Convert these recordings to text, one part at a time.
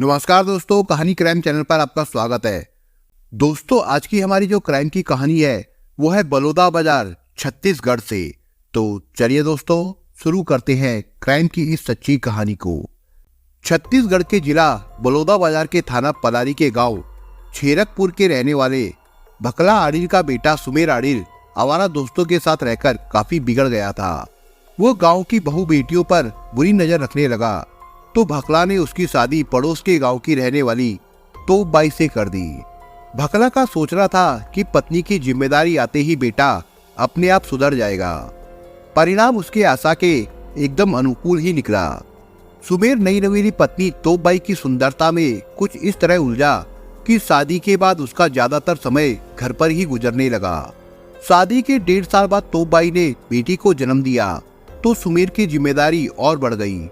नमस्कार दोस्तों, कहानी क्राइम चैनल पर आपका स्वागत है। दोस्तों, आज की हमारी जो क्राइम की कहानी है वो है बलौदा बाजार छत्तीसगढ़ से। तो चलिए दोस्तों, शुरू करते हैं क्राइम की इस सच्ची कहानी को। छत्तीसगढ़ के जिला बलौदा बाजार के थाना पलारी के गांव छेरकपुर के रहने वाले भकला आडिल का बेटा सुमेर आडिल आवारा दोस्तों के साथ रहकर काफी बिगड़ गया था। वो गांव की बहू बेटियों पर बुरी नजर रखने लगा, तो भकला ने उसकी शादी पड़ोस के गांव की रहने वाली तोप बाई से कर दी। भकला का सोच रहा था कि पत्नी की जिम्मेदारी आते ही बेटा अपने आप सुधर जाएगा। परिणाम उसके आशा के एकदम अनुकूल ही निकला। सुमेर नई नवेली पत्नी तोप बाई की सुंदरता में कुछ इस तरह उलझा कि शादी के बाद उसका ज्यादातर समय घर पर ही गुजरने लगा। शादी के 1.5 साल बाद तोप बाई ने बेटी को जन्म दिया, तो सुमेर की जिम्मेदारी और बढ़ गई।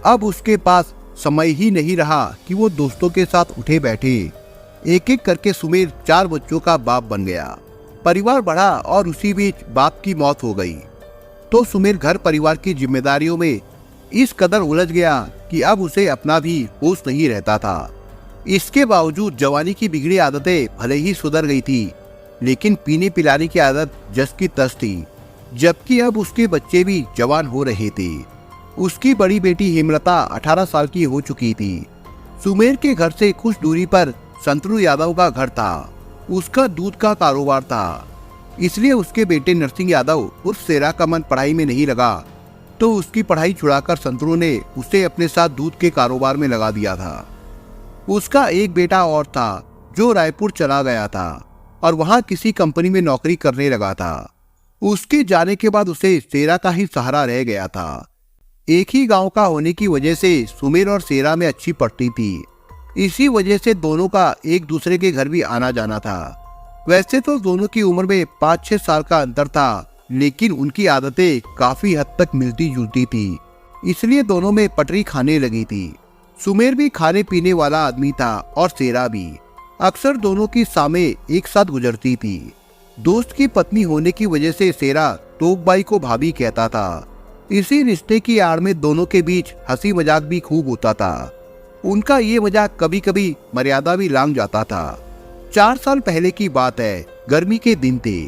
अब उसके पास समय ही नहीं रहा कि वो दोस्तों के साथ उठे बैठे। एक एक करके सुमेर 4 बच्चों का बाप बन गया। परिवार बढ़ा और उसी बीच बाप की मौत हो गई, तो सुमेर घर परिवार की जिम्मेदारियों में इस कदर उलझ गया कि अब उसे अपना भी होश नहीं रहता था। इसके बावजूद जवानी की बिगड़ी आदतें भले ही सुधर गई थी, लेकिन पीने पिलाने की आदत जस की तस थी। जबकि अब उसके बच्चे भी जवान हो रहे थे। उसकी बड़ी बेटी हेमलता 18 साल की हो चुकी थी। सुमेर के घर से कुछ दूरी पर संतरू यादव का घर था। उसका दूध का कारोबार था, इसलिए उसके बेटे नरसिंह यादव उर्फ सेरा का मन पढ़ाई में नहीं लगा, तो उसकी पढ़ाई छुड़ाकर संतरू ने उसे अपने साथ दूध के कारोबार में लगा दिया था। उसका एक बेटा और था जो रायपुर चला गया था और वहां किसी कंपनी में नौकरी करने लगा था। उसके जाने के बाद उसे सेरा का ही सहारा रह गया था। एक ही गांव का होने की वजह से सुमेर और सेरा में अच्छी पड़ती थी। इसी वजह से दोनों का एक दूसरे के घर भी आना जाना था। वैसे तो दोनों की उम्र में 5-6 साल का अंतर था, लेकिन उनकी आदतें काफी हद तक मिलती जुलती थी, इसलिए दोनों में पटरी खाने लगी थी। सुमेर भी खाने पीने वाला आदमी था और सेरा भी। अक्सर दोनों की शामें एक साथ गुजरती थी। दोस्त की पत्नी होने की वजह से सेरा तोप बाई को भाभी कहता था। इसी रिश्ते की आड़ में दोनों के बीच हंसी मजाक भी खूब होता था। उनका ये मजाक कभी कभी मर्यादा भी लांघ जाता था। 4 साल पहले की बात है, गर्मी के दिन थे।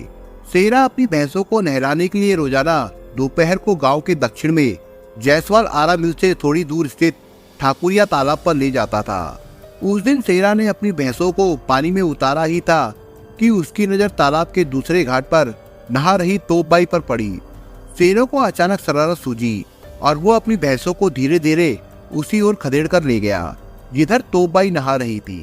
सेरा अपनी भैंसों को नहलाने के लिए रोजाना दोपहर को गांव के दक्षिण में जायसवाल आरा मिल से थोड़ी दूर स्थित ठाकुरिया तालाब पर ले जाता था। उस दिन सेरा ने अपनी भैंसों को पानी में उतारा ही था कि उसकी नजर तालाब के दूसरे घाट पर नहा रही तोप बाई पर पड़ी। सेरा को अचानक शरारत सूझी और वो अपनी भैंसों को धीरे धीरे उसी ओर खदेड़ कर ले गया जिधर तोप बाई नहा रही थी।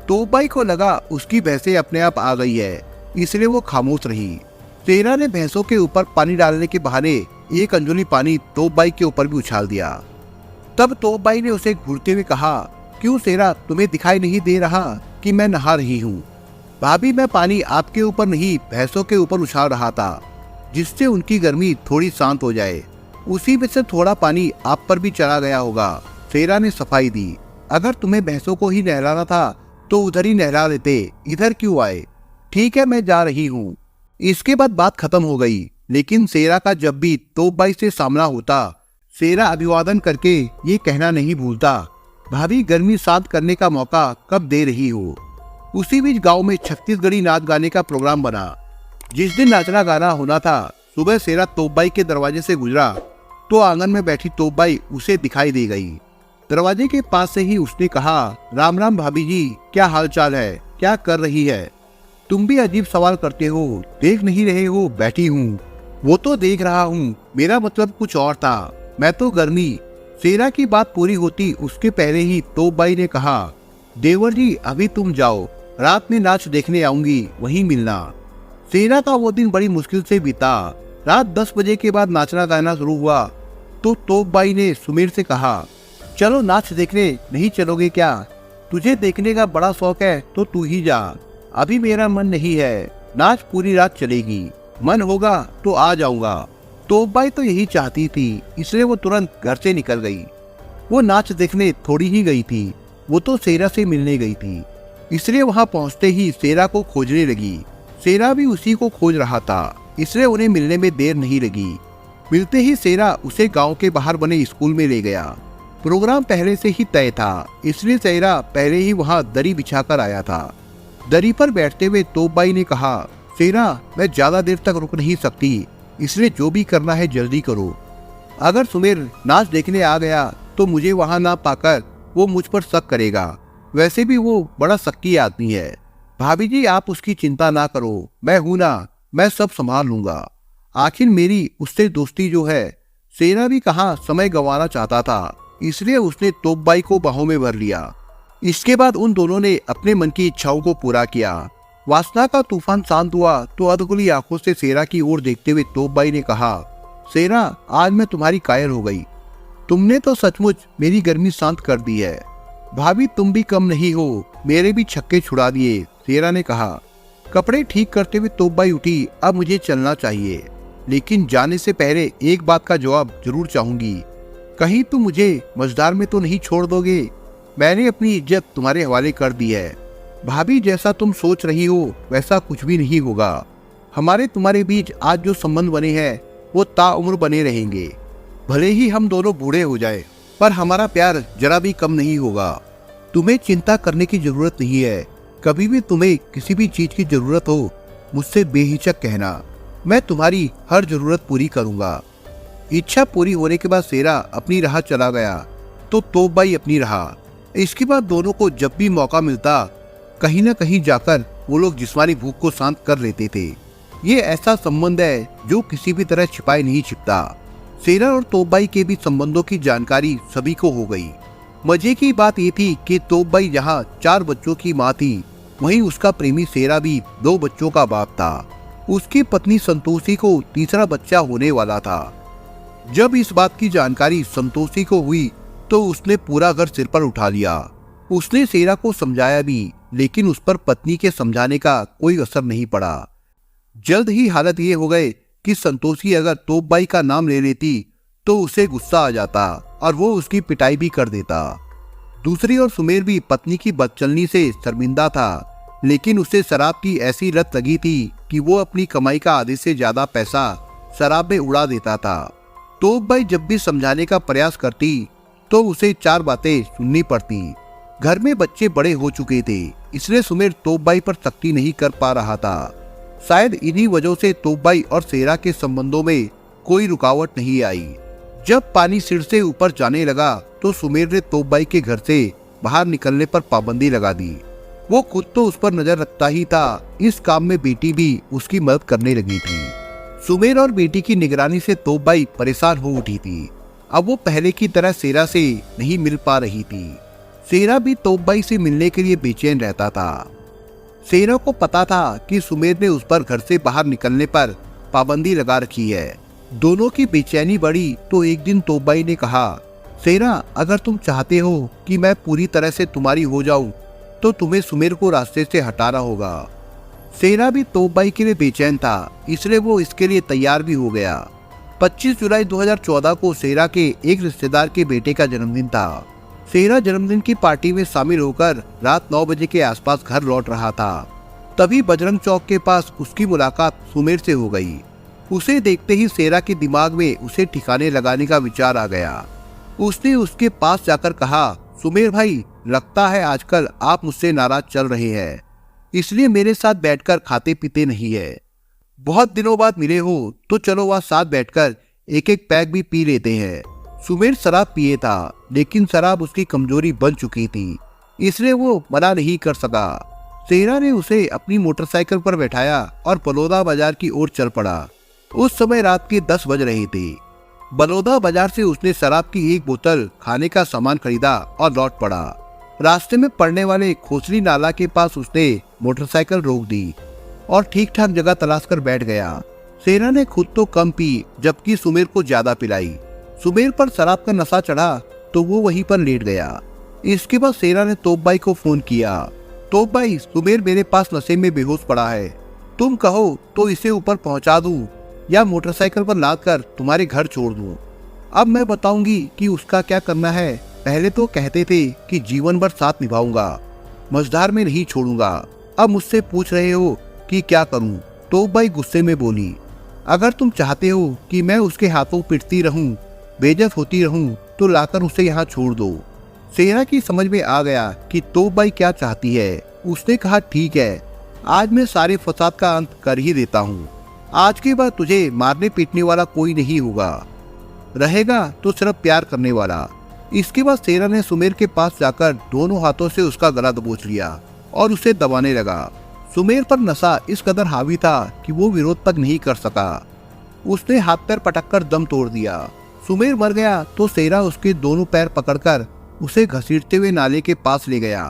तोप बाई को लगा उसकी भैंसें अपने आप आ गई है, इसलिए वो खामोश रही। सेरा ने भैंसों के ऊपर पानी डालने के बहाने एक अंजुली पानी तोप बाई के ऊपर भी उछाल दिया। तब तोप बाई ने उसे घूरते हुए कहा, क्यों सेरा, तुम्हें दिखाई नहीं दे रहा कि मैं नहा रही हूँ? भाभी, मैं पानी आपके ऊपर नहीं भैंसों के ऊपर उछाल रहा था, जिससे उनकी गर्मी थोड़ी शांत हो जाए। उसी में से थोड़ा पानी आप पर भी चला गया होगा। सेरा ने सफाई दी। अगर तुम्हें भैंसों को ही नहलाना था तो उधर ही नहला लेते, इधर क्यों आए? ठीक है, मैं जा रही हूँ। इसके बाद बात खत्म हो गई। लेकिन सेरा का जब भी तोप बाई से सामना होता, सेरा अभिवादन करके ये कहना नहीं भूलता, भाभी, गर्मी शांत करने का मौका कब दे रही हो? उसी बीच गाँव में छत्तीसगढ़ी नाच गाने का प्रोग्राम बना। जिस दिन नाचना गाना होना था, सुबह सेरा तोप बाई के दरवाजे से गुजरा तो आंगन में बैठी तोप बाई उसे दिखाई दे गई। दरवाजे के पास से ही उसने कहा, राम राम भाभी जी, क्या हाल चाल है? क्या कर रही है? तुम भी अजीब सवाल करते हो, देख नहीं रहे हो बैठी हूँ? वो तो देख रहा हूँ, मेरा मतलब कुछ और था, मैं तो गर्मी। सेरा की बात पूरी होती उसके पहले ही तोप बाई ने कहा, देवर जी, अभी तुम जाओ, रात में नाच देखने आऊंगी, वहीं मिलना। सेरा का वो दिन बड़ी मुश्किल से बीता। रात 10 बजे के बाद नाचना गाना शुरू हुआ तो तोप बाई ने सुमेर से कहा, चलो नाच देखने नहीं चलोगे क्या? तुझे देखने का बड़ा शौक है तो तू ही जा, अभी मेरा मन नहीं है। नाच पूरी रात चलेगी, मन होगा तो आ जाऊंगा। तोप बाई तो यही चाहती थी, इसलिए वो तुरंत घर से निकल गई। वो नाच देखने थोड़ी ही गई थी, वो तो सेरा से मिलने गई थी, इसलिए वहां पहुंचते ही सेरा को खोजने लगी। सेरा भी उसी को खोज रहा था, इसलिए उन्हें मिलने में देर नहीं लगी। मिलते ही सेरा उसे गांव के बाहर बने स्कूल में ले गया। प्रोग्राम पहले से ही तय था, इसलिए सेरा पहले ही वहाँ दरी बिछाकर आया था। दरी पर बैठते हुए तोप बाई ने कहा, सेरा मैं ज्यादा देर तक रुक नहीं सकती, इसलिए जो भी करना है जल्दी करो। अगर सुमेर नाच देखने आ गया तो मुझे वहाँ ना पाकर वो मुझ पर शक करेगा। वैसे भी वो बड़ा शक्की आदमी है। भाभी जी आप उसकी चिंता ना करो, मैं हूं ना, मैं सब संभाल लूंगा। आखिर मेरी उससे दोस्ती जो है। सेरा भी कहाँ समय गंवाना चाहता था, इसलिए उसने तोप बाई को बाहों में भर लिया। इसके बाद उन दोनों ने अपने मन की इच्छाओं को पूरा किया। वासना का तूफान शांत हुआ तो अधखुली आंखों से सेरा की ओर देखते हुए तोप बाई ने कहा, सेरा आज मैं तुम्हारी कायर हो गई। तुमने तो सचमुच मेरी गर्मी शांत कर दी है। भाभी तुम भी कम नहीं हो, मेरे भी छक्के छुड़ा दिए, सेरा ने कहा। कपड़े ठीक करते हुए तोप बाई उठी, अब मुझे चलना चाहिए, लेकिन जाने से पहले एक बात का जवाब जरूर चाहूंगी। कहीं तुम मुझे मझधार में तो नहीं छोड़ दोगे? मैंने अपनी इज्जत तुम्हारे हवाले कर दी है। भाभी जैसा तुम सोच रही हो वैसा कुछ भी नहीं होगा। हमारे तुम्हारे बीच आज जो संबंध बने हैं वो ताउम्र बने रहेंगे। भले ही हम दोनों बूढ़े हो जाए, पर हमारा प्यार जरा भी कम नहीं होगा। तुम्हें चिंता करने की जरूरत नहीं है। कभी भी तुम्हें किसी भी चीज की जरूरत हो मुझसे बेहिचक कहना, मैं तुम्हारी हर जरूरत पूरी करूंगा। इच्छा पूरी होने के बाद सेरा अपनी राह चला गया तो तोप बाई अपनी राह। इसके बाद दोनों को जब भी मौका मिलता कहीं न कहीं जाकर वो लोग जिस्मानी भूख को शांत कर लेते थे। ये ऐसा संबंध है जो किसी भी तरह छिपाए नहीं छिपता। सेरा और तोप बाई के बीच संबंधों की जानकारी सभी को हो गई। मजे की बात ये थी कि तोप बाई जहाँ 4 बच्चों की माँ थी, वहीं उसका प्रेमी सेरा भी 2 बच्चों का बाप था। उसकी पत्नी संतोषी को तीसरा बच्चा होने वाला था। जब इस बात की जानकारी संतोषी को हुई तो उसने पूरा घर सिर पर उठा लिया। उसने सेरा को समझाया भी, लेकिन उस पर पत्नी के समझाने का कोई असर नहीं पड़ा। जल्द ही हालत ये हो गए कि संतोषी अगर तोप बाई का नाम ले लेती तो उसे गुस्सा आ जाता और वो उसकी पिटाई भी कर देता। दूसरी ओर सुमेर भी पत्नी की बदचलनी से शर्मिंदा था, लेकिन उसे शराब की ऐसी लत लगी थी कि वो अपनी कमाई का आधे से ज्यादा पैसा शराब में उड़ा देता था। तोप बाई जब भी समझाने का प्रयास करती तो उसे 4 बातें सुननी पड़ती। घर में बच्चे बड़े हो चुके थे, इसलिए सुमेर तोप बाई पर सख्ती नहीं कर पा रहा था। शायद इन्हीं वजहों से तोप बाई और सेरा के संबंधों में कोई रुकावट नहीं आई। जब पानी सिर से ऊपर जाने लगा तो सुमेर ने तोप बाई के घर से बाहर निकलने पर पाबंदी लगा दी। वो खुद तो उस पर नजर रखता ही था, इस काम में बेटी भी उसकी मदद करने लगी थी। सुमेर और बेटी की निगरानी से तोप बाई परेशान हो उठी थी। अब वो पहले की तरह सेरा से नहीं मिल पा रही थी। सेरा भी तोप बाई से मिलने के लिए बेचैन रहता था। सेरा को पता था कि सुमेर ने उस पर घर से बाहर निकलने पर पाबंदी लगा रखी है। दोनों की बेचैनी बढ़ी तो एक दिन तोप बाई ने कहा, सेरा अगर तुम चाहते हो कि मैं पूरी तरह से तुम्हारी हो जाऊं तो तुम्हें सुमेर को रास्ते से हटाना होगा। सेरा भी तोप बाई के लिए बेचैन था, इसलिए वो इसके लिए तैयार भी हो गया। 25 जुलाई 2014 को सेरा के एक रिश्तेदार के बेटे का जन्मदिन था। सेरा जन्मदिन की पार्टी में शामिल होकर रात 9 बजे के आसपास घर लौट रहा था। तभी बजरंग चौक के पास उसकी मुलाकात सुमेर से हो गई। उसे देखते ही सेरा के दिमाग में उसे ठिकाने लगाने का विचार आ गया। उसने उसके पास जाकर कहा, सुमेर भाई, लगता है आजकल आप मुझसे नाराज चल रहे हैं, इसलिए मेरे साथ बैठकर खाते पीते नहीं है। बहुत दिनों बाद मिले हो तो चलो वहाँ साथ बैठकर एक एक पैक भी पी लेते हैं। सुमेर शराब पिए था, लेकिन शराब उसकी कमजोरी बन चुकी थी, इसलिए वो मना नहीं कर सका। सेरा ने उसे अपनी मोटरसाइकिल पर बैठाया और बलौदा बाजार की ओर चल पड़ा। उस समय रात के 10 बज रहे थे। बलौदा बाजार से उसने शराब की एक बोतल, खाने का सामान खरीदा और लौट पड़ा। रास्ते में पड़ने वाले खोसली नाला के पास उसने मोटरसाइकिल रोक दी और ठीक ठाक जगह तलाश कर बैठ गया। सेरा ने खुद तो कम पी, जबकि सुमेर को ज्यादा पिलाई। सुमेर पर शराब का नशा चढ़ा तो वो वहीं पर लेट गया। इसके बाद सेरा ने तोप बाई को फोन किया, तोप बाई, सुमेर मेरे पास नशे में बेहोश पड़ा है, तुम कहो तो इसे ऊपर पहुंचा दूं या मोटरसाइकिल पर लाद कर तुम्हारे घर छोड़ दूं। अब मैं बताऊंगी कि उसका क्या करना है। पहले तो कहते थे कि जीवन भर साथ निभाऊंगा, मझधार में नहीं छोड़ूंगा, अब मुझसे पूछ रहे हो कि क्या करूं। तोप बाई गुस्से में बोली, अगर तुम चाहते हो कि मैं उसके हाथों पिटती रहूं, बेइज्जत होती रहूं, तो लाकर उसे यहाँ छोड़ दो। सेरा की समझ में आ गया कि तोपबाई क्या चाहती है। उसने कहा ठीक है, आज मैं सारे फसाद का अंत कर ही देता हूँ। आज के बाद तुझे मारने पीटने वाला कोई नहीं होगा, रहेगा तो सिर्फ प्यार करने वाला। इसके बाद सेरा ने सुमेर के पास जाकर दोनों हाथों से उसका गला दबोच लिया और उसे दबाने लगा। सुमेर पर नशा इस कदर हावी था कि वो विरोध तक नहीं कर सका। उसने हाथ पैर पटककर दम तोड़ दिया। सुमेर मर गया तो सेरा उसके दोनों पैर पकड़कर उसे घसीटते हुए नाले के पास ले गया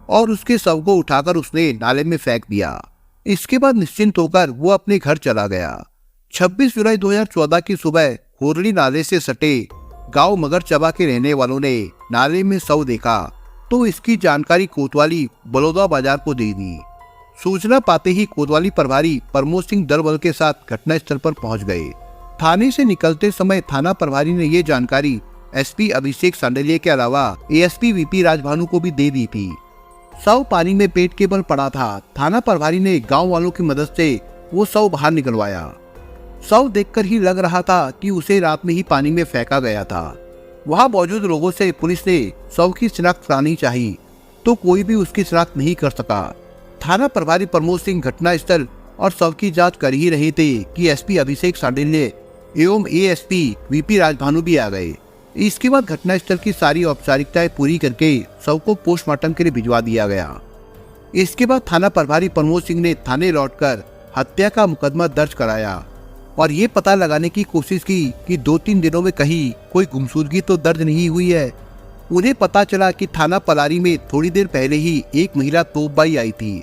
और उसके शव को उठाकर उसने नाले में फेंक दिया। इसके बाद निश्चिंत होकर वो अपने घर चला गया। 26 जुलाई 2014 की सुबह होरली नाले से सटे गांव मगरचबा के रहने वालों ने नाले में शव देखा तो इसकी जानकारी कोतवाली बलौदा बाजार को दे दी। सूचना पाते ही कोतवाली प्रभारी प्रमोद सिंह दल बल के साथ घटनास्थल पर पहुंच गए। थाने से निकलते समय थाना प्रभारी ने ये जानकारी एसपी अभिषेक सांडलिया के अलावा एएसपी वीपी राजभानु को भी दे दी थी। शव पानी में पेट के बल पड़ा था। थाना प्रभारी ने गांव वालों की मदद से वो शव बाहर निकलवाया। शव देखकर ही लग रहा था कि उसे रात में ही पानी में फेंका गया था। वहां मौजूद लोगों से पुलिस ने शव की शिनाख्त करानी चाहिए तो कोई भी उसकी शिनाख्त नहीं कर सका। थाना प्रभारी प्रमोद सिंह घटनास्थल और शव की जांच कर ही रहे थे कि एसपी अभिषेक सांडलिया एवं एएसपी वीपी राजभानु भी आ गए। इसके बाद घटनास्थल की सारी औपचारिकताएं पूरी करके शव को पोस्टमार्टम के लिए भिजवा दिया गया। इसके बाद थाना प्रभारी प्रमोद सिंह ने थाने लौटकर हत्या का मुकदमा दर्ज कराया और ये पता लगाने की कोशिश की कि 2-3 दिनों में कहीं कोई गुमशुदगी तो दर्ज नहीं हुई है। उन्हें पता चला कि थाना पलारी में थोड़ी देर पहले ही एक महिला तोपबाई आई थी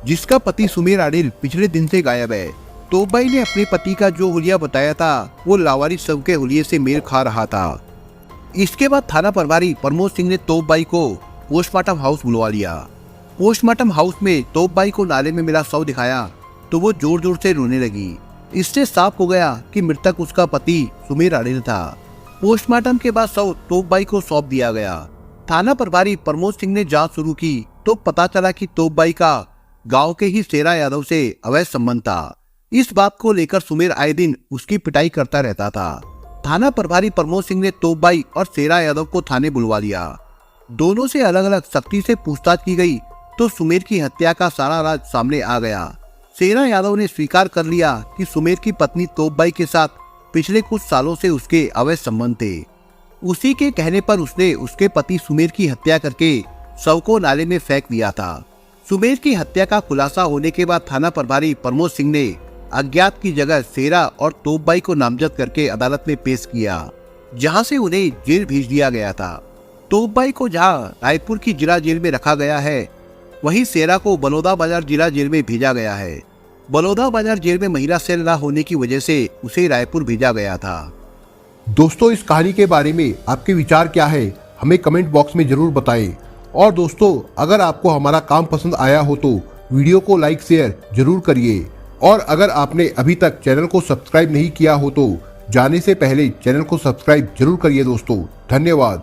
जिसका पति सुमेर आडिल पिछले दिन से गायब है। तोपबाई ने अपने पति का जो हुलिया बताया था वो लावारिस शव के हुलिये से मेल खा रहा था। इसके बाद थाना प्रभारी प्रमोद सिंह ने तोपबाई को पोस्टमार्टम हाउस बुलवा लिया। पोस्टमार्टम हाउस में तोपबाई को नाले में मिला शव दिखाया तो वो जोर जोर से रोने लगी। इससे साफ हो गया कि मृतक उसका पति सुमेर आडिल था। पोस्टमार्टम के बाद शव तोपबाई को सौंप दिया गया। थाना प्रभारी प्रमोद सिंह ने जांच शुरू की तो पता चला कि तोपबाई का गांव के ही सेरा यादव से अवैध संबंध था। इस बात को लेकर सुमेर आए दिन उसकी पिटाई करता रहता था। थाना प्रभारी प्रमोद सिंह ने तोपबाई और सेरा यादव को थाने बुलवा लिया। दोनों से अलग अलग सख्ती से पूछताछ की गई तो सुमेर की हत्या का सारा राज सामने आ गया। सेरा यादव ने स्वीकार कर लिया कि सुमेर की पत्नी तोपबाई के साथ पिछले कुछ सालों से उसके अवैध संबंध थे। उसी के कहने पर उसने उसके पति सुमेर की हत्या करके शव को नाले में फेंक दिया था। सुमेर की हत्या का खुलासा होने के बाद थाना प्रभारी प्रमोद सिंह ने अज्ञात की जगह सेरा और तोपबाई को नामजद करके अदालत में पेश किया, जहां से उन्हें जेल भेज दिया गया था। तोपबाई को जहां रायपुर की जिला जेल में रखा गया है वहीं सेरा को बलौदा बाजार जिला जेल में भेजा गया है। बलौदा बाजार जेल में महिला सेल न होने की वजह से उसे रायपुर भेजा गया था। दोस्तों, इस कहानी के बारे में आपके विचार क्या है हमें कमेंट बॉक्स में जरूर बताएं। और दोस्तों, अगर आपको हमारा काम पसंद आया हो तो वीडियो को लाइक शेयर जरूर करिए। और अगर आपने अभी तक चैनल को सब्सक्राइब नहीं किया हो तो जाने से पहले चैनल को सब्सक्राइब जरूर करिए दोस्तों। धन्यवाद।